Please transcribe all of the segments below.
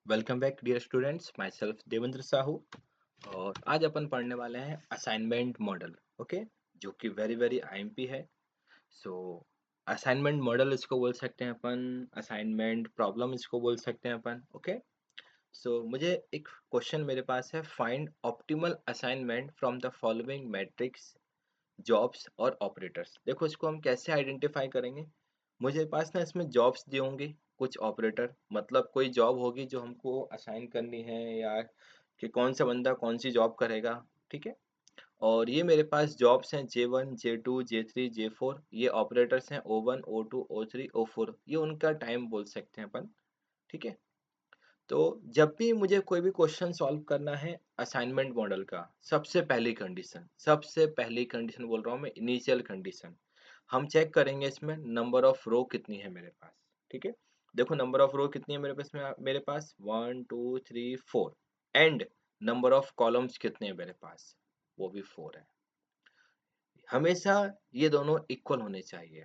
Welcome back dear students, myself Devendra Sahu. और आज अपन पढ़ने वाले हैं असाइनमेंट मॉडल। ओके, जो कि वेरी वेरी आईएमपी है। सो असाइनमेंट मॉडल इसको बोल सकते हैं अपन, असाइनमेंट प्रॉब्लम इसको बोल सकते हैं अपन। ओके, सो मुझे एक क्वेश्चन मेरे पास है, find optimal assignment from the following matrix jobs और ऑपरेटर्स। देखो इसको हम कैसे आइडेंटिफाई करेंगे। मुझे पास ना इसमें जॉब्स दिए होंगे, कुछ ऑपरेटर, मतलब कोई जॉब होगी जो हमको असाइन करनी है, या कि कौन सा बंदा कौन सी जॉब करेगा। ठीक है, और ये मेरे पास जॉब्स हैं J1 J2 J3 J4। ये ऑपरेटर्स हैं O1 O2 O3 O4, ये उनका टाइम बोल सकते हैं अपन। ठीक है, तो जब भी मुझे कोई भी क्वेश्चन सॉल्व करना है असाइनमेंट मॉडल का, सबसे पहली कंडीशन बोल रहा हूँ मैं, इनिशियल कंडीशन, हम चेक करेंगे इसमें नंबर ऑफ रो कितनी है मेरे पास। ठीक है, देखो नंबर ऑफ रो कितनी है मेरे पास 1 2 3 4, एंड नंबर ऑफ कॉलम्स कितने हैं मेरे पास, वो भी 4 है। हमेशा ये दोनों इक्वल होने चाहिए,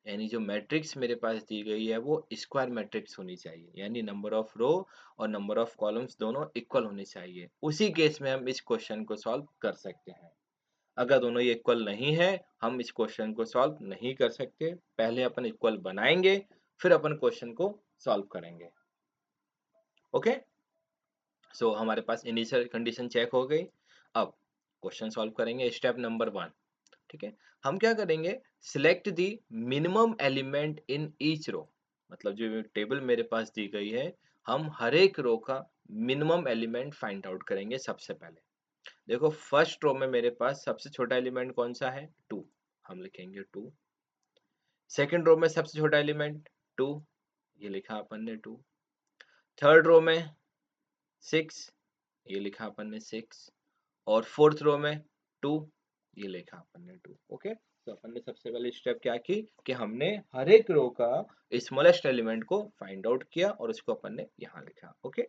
यानी जो मैट्रिक्स मेरे पास दी गई है वो स्क्वायर मैट्रिक्स होनी चाहिए, यानी नंबर ऑफ रो और नंबर ऑफ कॉलम्स दोनों इक्वल होने चाहिए। उसी केस में हम इस क्वेश्चन को सॉल्व कर सकते हैं। अगर दोनों ये इक्वल नहीं है, हम इस क्वेश्चन को सॉल्व नहीं कर सकते। पहले अपन इक्वल बनाएंगे, फिर अपन क्वेश्चन को सॉल्व करेंगे। ओके, सो हमारे पास इनिशियल कंडीशन चेक हो गई। अब क्वेश्चन सॉल्व करेंगे, स्टेप नंबर 1। ठीक है, हम क्या करेंगे, select the minimum element in each row. मतलब जो टेबल मेरे पास दी गई है, हम हर एक रो का मिनिमम एलिमेंट फाइंड आउट करेंगे सबसे पहले। देखो फर्स्ट रो में मेरे पास सबसे छोटा एलिमेंट कौन सा है, 2, हम लिखेंगे 2। सेकंड रो में सबसे छोटा एलिमेंट 2, ये लिखा अपन ने 2। थर्ड रो में 6, ये लिखा अपन ने 6। और फोर्थ रो में 2, ये लिखा अपन ने 2। ओके, तो अपन ने सबसे पहले स्टेप क्या की कि हमने हर एक रो का स्मॉलेस्ट एलिमेंट को फाइंड आउट किया और उसको अपन ने यहाँ लिखा। ओके,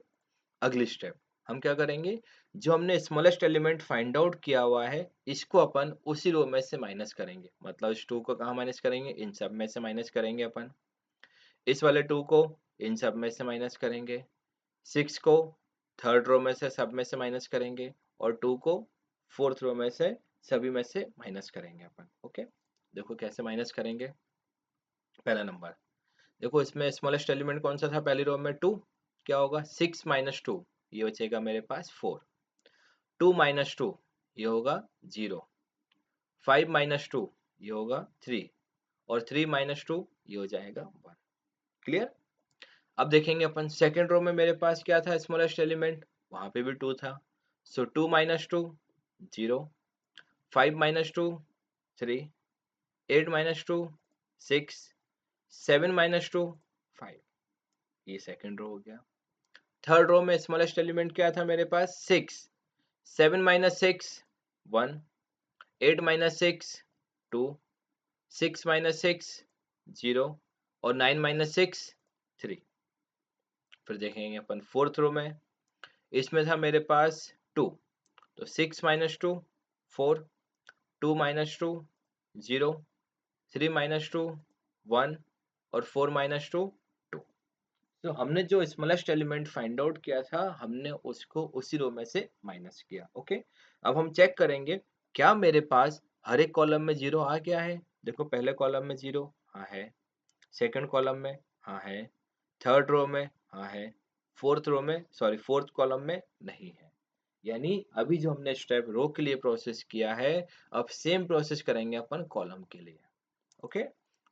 अगली स्टेप हम क्या करेंगे, जो हमने स्मॉलेस्ट एलिमेंट फाइंड आउट किया हुआ है, इसको अपन उसी रो में से माइनस करेंगे। मतलब इस 2 को कहाँ माइनस करेंगे, इन सब में से माइनस करेंगे अपन। इस वाले 2 को इन सब में से माइनस करेंगे। 6 को थर्ड रो में से सब में से माइनस करेंगे, और 2 को फोर्थ रो में से सभी में से माइनस करेंगे अपन। ओके, देखो कैसे माइनस करेंगे। पहला नंबर, देखो इसमें स्मॉलेस्ट एलिमेंट कौन सा था पहली रो में, 2। क्या होगा, 6 माइनस 2, ये बचेगा मेरे पास 4। 2 माइनस 2, ये होगा 0। 5 माइनस 2, ये होगा 3। और 3 माइनस 2, ये हो जाएगा 1। क्लियर। अब देखेंगे अपन सेकेंड रो में मेरे पास क्या था स्मॉलेस्ट एलिमेंट, वहां पे भी 2 था। सो 2 माइनस 2, 0। 5 माइनस 2, 3। 8 माइनस 2, 6। 7 माइनस 2, 5। ये सेकेंड रो हो गया। थर्ड रो में स्मॉलेस्ट एलिमेंट क्या था मेरे पास, 6। 7 माइनस 6, 1। 8 माइनस 6, 2। 6 माइनस 6, 0। और 9 माइनस 6, 3। फिर देखेंगे अपन फोर्थ रो में, इसमें था मेरे पास 2। तो 6 माइनस 2, 4। 2 माइनस 2, 0। 3 माइनस 2, 1। और 4 माइनस 2, 2। तो हमने जो स्मॉलेस्ट एलिमेंट फाइंड आउट किया था, हमने उसको उसी रो में से माइनस किया। ओके, अब हम चेक करेंगे क्या मेरे पास हर एक कॉलम में 0 आ गया है। देखो पहले कॉलम में 0, हाँ है। सेकंड कॉलम में, हाँ है। थर्ड रो में, हाँ है। फोर्थ कॉलम में नहीं है। यानी अभी जो हमने स्टेप रो के लिए प्रोसेस किया है, अब सेम प्रोसेस करेंगे अपन कॉलम के लिए। ओके,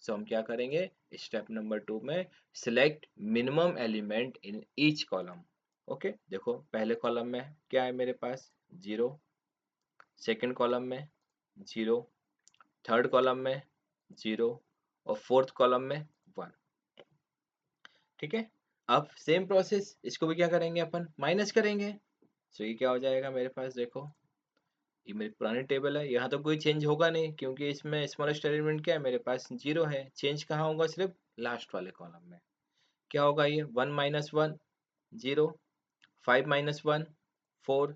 सो हम क्या करेंगे, स्टेप नंबर 2 में select minimum element in each column. Okay, देखो पहले कॉलम में क्या है मेरे पास, 0। सेकंड कॉलम में 0। थर्ड कॉलम में 0। और फोर्थ कॉलम में 1। ठीक है, अब सेम प्रोसेस इसको भी क्या करेंगे अपन, माइनस करेंगे। सो ये क्या हो जाएगा मेरे पास, देखो ये मेरी पुरानी टेबल है, यहाँ तो कोई चेंज होगा नहीं क्योंकि इसमें स्मॉलेस्ट एलिमेंट क्या है मेरे पास, 0 है। चेंज कहाँ होगा, सिर्फ लास्ट वाले कॉलम में। क्या होगा ये, 1 माइनस 1, 0। 5 माइनस 1, 4।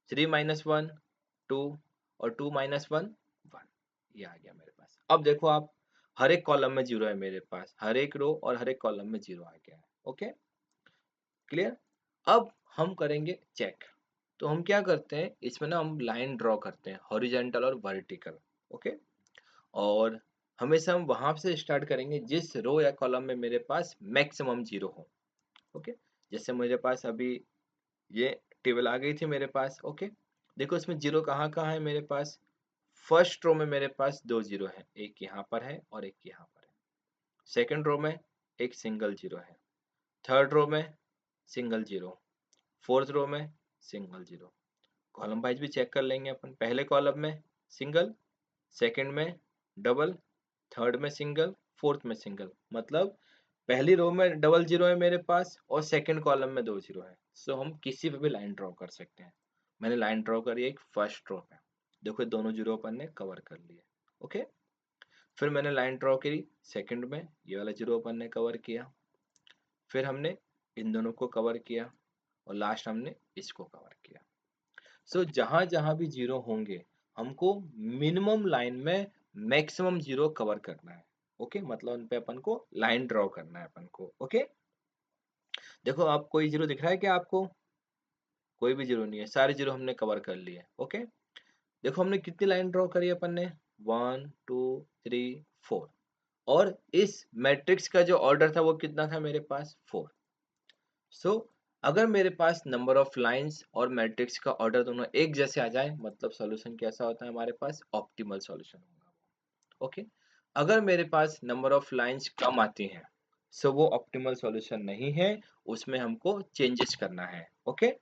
3 माइनस 1, 2। और 2 माइनस 1, 1। ये आ गया मेरे पास। अब देखो आप, हर एक कॉलम में 0 है मेरे पास, हर एक रो और हर एक कॉलम में 0 आ गया है। Okay, clear. अब हम करेंगे चेक। तो हम क्या करते हैं, इसमें ना हम लाइन ड्रॉ करते हैं, हॉरिजेंटल और वर्टिकल। ओके, और हमेशा हम वहां से स्टार्ट करेंगे जिस रो या कॉलम में मेरे पास मैक्सिमम जीरो हो। ओके, जैसे मेरे पास अभी ये टेबल आ गई थी मेरे पास। ओके, देखो इसमें जीरो कहाँ कहाँ है मेरे पास। फर्स्ट रो में मेरे पास दो जीरो है, एक यहाँ पर है और एक यहाँ पर है। सेकंड रो में एक सिंगल जीरो है। थर्ड रो में सिंगल जीरो। फोर्थ रो में सिंगल जीरो। कॉलम वाइज भी चेक कर लेंगे अपन। पहले कॉलम में सिंगल, सेकंड में डबल, थर्ड में सिंगल, फोर्थ में सिंगल। मतलब पहली रो में डबल जीरो है मेरे पास और सेकंड कॉलम में दो जीरो है। सो हम किसी पे भी लाइन ड्रॉ कर सकते हैं। मैंने लाइन ड्रॉ करी एक फर्स्ट रो पे, देखो ये दोनों जीरो अपन ने कवर कर लिए। ओके, फिर मैंने लाइन ड्रॉ करी सेकंड में, ये वाला जीरो अपन ने कवर किया। फिर हमने इन दोनों को कवर किया और लास्ट हमने इसको कवर किया। सो जहां जहां भी जीरो होंगे हमको मिनिमम लाइन में मैक्सिमम जीरो कवर करना है। ओके, मतलब उन पे अपन को लाइन ड्रॉ करना है अपन को। ओके, देखो आप कोई जीरो दिख रहा है क्या आपको? कोई भी जीरो नहीं है, सारे जीरो हमने कवर कर लिए। ओके, देखो हमने कितनी लाइन ड्रॉ करी अपन ने, 1 2 3 4। और इस मैट्रिक्स का जो ऑर्डर था वो कितना था मेरे पास, 4। सो अगर मेरे पास नंबर ऑफ लाइंस और मैट्रिक्स का ऑर्डर दोनों एक जैसे आ जाए, मतलब सॉल्यूशन कैसा होता है हमारे पास, ऑप्टिमल सॉल्यूशन होगा। ओके, अगर मेरे पास नंबर ऑफ लाइंस कम आती हैं, सो वो ऑप्टिमल सॉल्यूशन नहीं है, उसमें हमको चेंजेस करना है। ओके,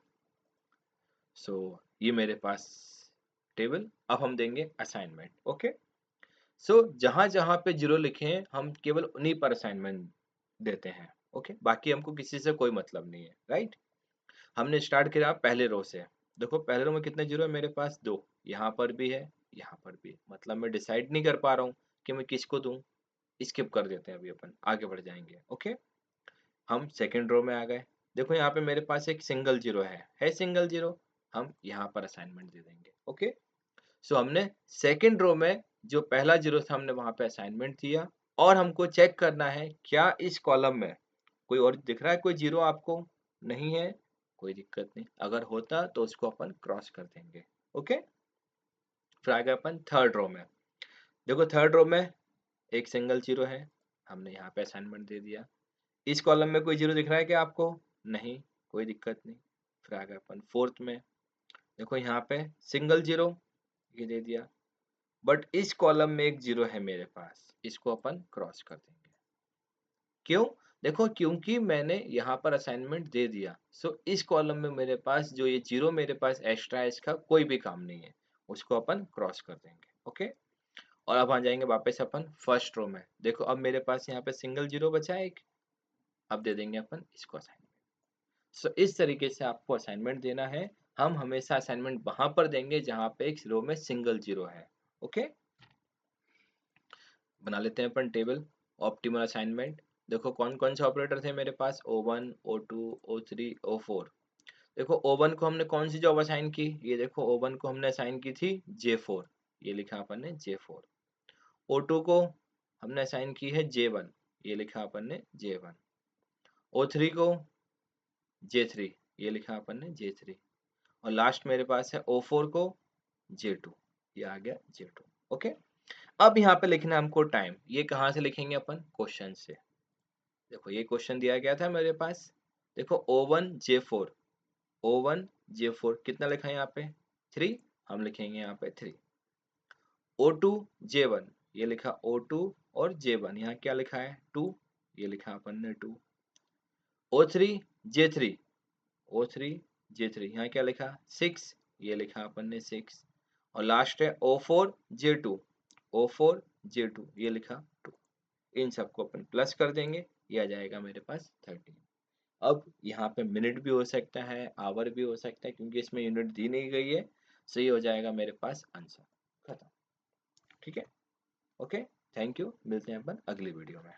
सो ये मेरे पास टेबल। अब हम देंगे असाइनमेंट। ओके, सो जहां जहां पे जीरो लिखे हैं हम केवल उन्हीं पर असाइनमेंट देते हैं। ओके, बाकी हमको किसी से कोई मतलब नहीं है, राइट। हमने स्टार्ट किया पहले रो से। देखो पहले रो में कितने जीरो है मेरे पास, दो। यहाँ पर भी है, यहाँ पर भी है। मतलब मैं डिसाइड नहीं कर पा रहा हूँ कि मैं किसको दूं। स्किप कर देते हैं, अभी अपन आगे बढ़ जाएंगे। ओके, हम सेकंड रो में आ गए। देखो यहाँ पे मेरे पास एक सिंगल जीरो है सिंगल जीरो। हम यहाँ पर असाइनमेंट दे देंगे। ओके, सो हमने सेकंड रो में जो पहला जीरो था हमने वहां पे असाइनमेंट दिया। और हमको चेक करना है क्या इस कॉलम में कोई और दिख रहा है, कोई जीरो आपको? नहीं है, कोई दिक्कत नहीं। अगर होता तो उसको अपन क्रॉस कर देंगे। ओके, फिर आ गए अपन थर्ड रो में। देखो थर्ड रो में एक सिंगल जीरो है, हमने यहाँ पे असाइनमेंट दे दिया। इस कॉलम में कोई जीरो दिख रहा है क्या आपको? नहीं, कोई दिक्कत नहीं। फिर आ गए अपन फोर्थ में। देखो यहाँ पे सिंगल जीरो, ये दे दिया। बट इस कॉलम में एक जीरो है मेरे पास, इसको अपन क्रॉस कर देंगे। क्यों? देखो क्योंकि मैंने यहाँ पर असाइनमेंट दे दिया। सो इस कॉलम में मेरे पास जो ये जीरो मेरे पास एक्स्ट्रा है, इसका कोई भी काम नहीं है, उसको अपन क्रॉस कर देंगे। ओके, और अब आ जाएंगे वापस अपन फर्स्ट रो में। देखो अब मेरे पास यहाँ पे सिंगल जीरो बचा है एक, अब दे देंगे अपन इसको असाइनमेंट। सो इस तरीके से आपको असाइनमेंट देना है। हम हमेशा असाइनमेंट वहां पर देंगे जहां पे एक रो में सिंगल जीरो है। ओके, बना लेते हैं अपन टेबल ऑप्टिमल असाइनमेंट। देखो कौन कौन से ऑपरेटर थे मेरे पास, O1 O2 O3 O4। देखो O1 को हमने कौन सी जॉब असाइन की, ये देखो O1 को हमने असाइन की थी J4, ये लिखा अपन ने J4। O2 को हमने असाइन की है J1, ये लिखा अपन ने J1। O3 को J3, ये लिखा अपन ने J3। और लास्ट मेरे पास है O4 को J2, ये आ गया J2। ओके, अब यहाँ पे लिखना है हमको टाइम। ये कहाँ से लिखेंगे अपन, क्वेश्चन से। देखो ये क्वेश्चन दिया गया था मेरे पास। देखो O1 J4 कितना लिखा है यहाँ पे, 3। हम लिखेंगे यहाँ पे 3। O2 J1, ये लिखा O2 और J1, यहाँ क्या लिखा है 2, ये लिखा अपन ने 2। O3 J3, O3 J3 यहाँ क्या लिखा 6, ये लिखा अपन ने 6। और लास्ट है O4 J2 ये लिखा 2। इन सबको अपन प्लस कर देंगे, ये आ जाएगा मेरे पास 13। अब यहाँ पे मिनट भी हो सकता है, आवर भी हो सकता है, क्योंकि इसमें यूनिट दी नहीं गई है। सही हो जाएगा मेरे पास आंसर, खत्म। ठीक है, ओके, थैंक यू, मिलते हैं अपन अगली वीडियो में।